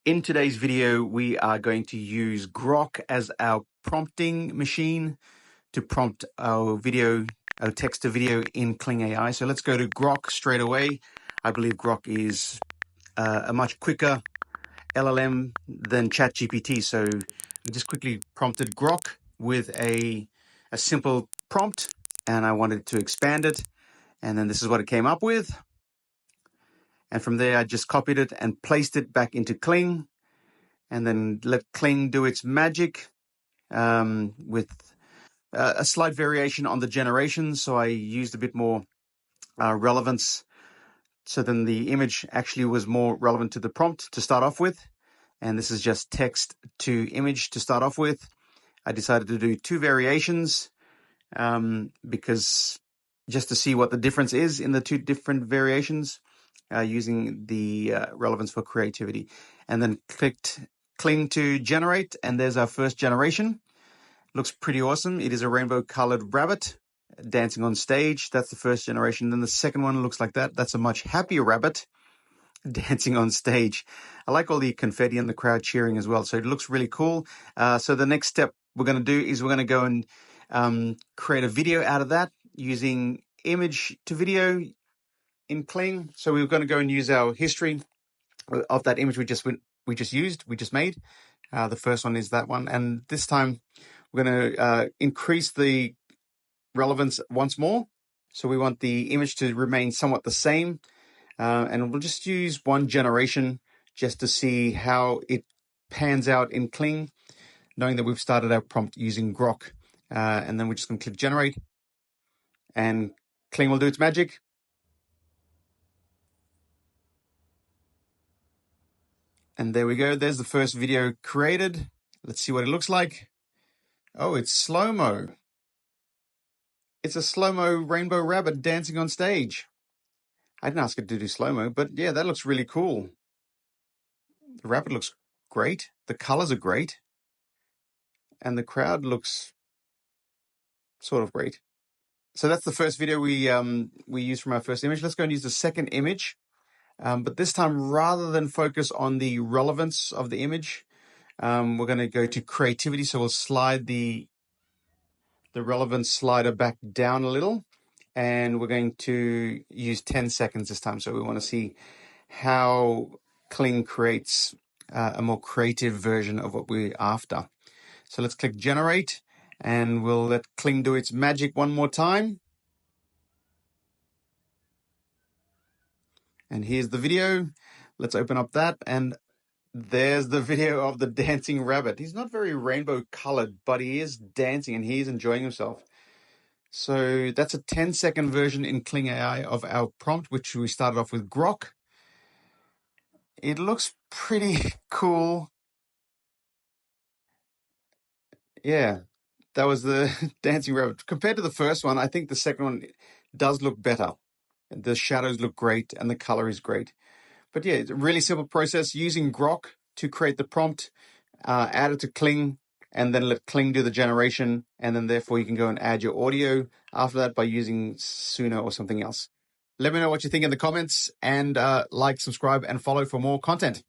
In today's video, we are going to use Grok as our prompting machine to prompt our video, our text to video in Kling AI. So let's go to Grok straight away. I believe Grok is a much quicker LLM than ChatGPT. So I just quickly prompted Grok with a simple prompt, and I wanted to expand it. And then this is what it came up with. And from there, I just copied it and placed it back into Kling. And then let Kling do its magic with a slight variation on the generation. So I used a bit more relevance. So then the image actually was more relevant to the prompt to start off with. And this is just text to image to start off with. I decided to do 2 variations because just to see what the difference is in the 2 different variations using the relevance for creativity. And then clicked Kling to generate, and there's our first generation. Looks pretty awesome. It is a rainbow colored rabbit dancing on stage. That's the first generation. Then the second one looks like that. That's a much happier rabbit dancing on stage. I like all the confetti and the crowd cheering as well. So it looks really cool. So the next step we're going to do is we're going to go and create a video out of that using image to video in Kling. So we're going to go and use our history of that image we just made. The first one is that one. And this time we're going to increase the relevance once more. So we want the image to remain somewhat the same. And we'll just use 1 generation just to see how it pans out in Kling, knowing that we've started our prompt using Grok. And then we're just going to click generate. And Kling will do its magic. And there we go. There's the first video created. Let's see what it looks like. Oh, it's slow-mo. It's a slow-mo rainbow rabbit dancing on stage. I didn't ask it to do slow-mo, but yeah, that looks really cool. The rabbit looks great. The colors are great. And the crowd looks sort of great. So that's the first video we used from our first image. Let's go and use the second image. But this time, rather than focus on the relevance of the image, we're going to go to creativity. So we'll slide the relevance slider back down a little, and we're going to use 10 seconds this time. So we want to see how Kling creates a more creative version of what we're after. So let's click generate, and we'll let Kling do its magic one more time. And here's the video. Let's open up that, and there's the video of the dancing rabbit. He's not very rainbow colored, but he is dancing and he's enjoying himself. So that's a 10-second version in Kling AI of our prompt, which we started off with Grok. It looks pretty cool. Yeah, that was the dancing rabbit. Compared to the first one, I think the second one does look better. The shadows look great and the color is great. But yeah, it's a really simple process using Grok to create the prompt, add it to Kling, and then let Kling do the generation. And then therefore you can go and add your audio after that by using Suno or something else. Let me know what you think in the comments, and like, subscribe, and follow for more content.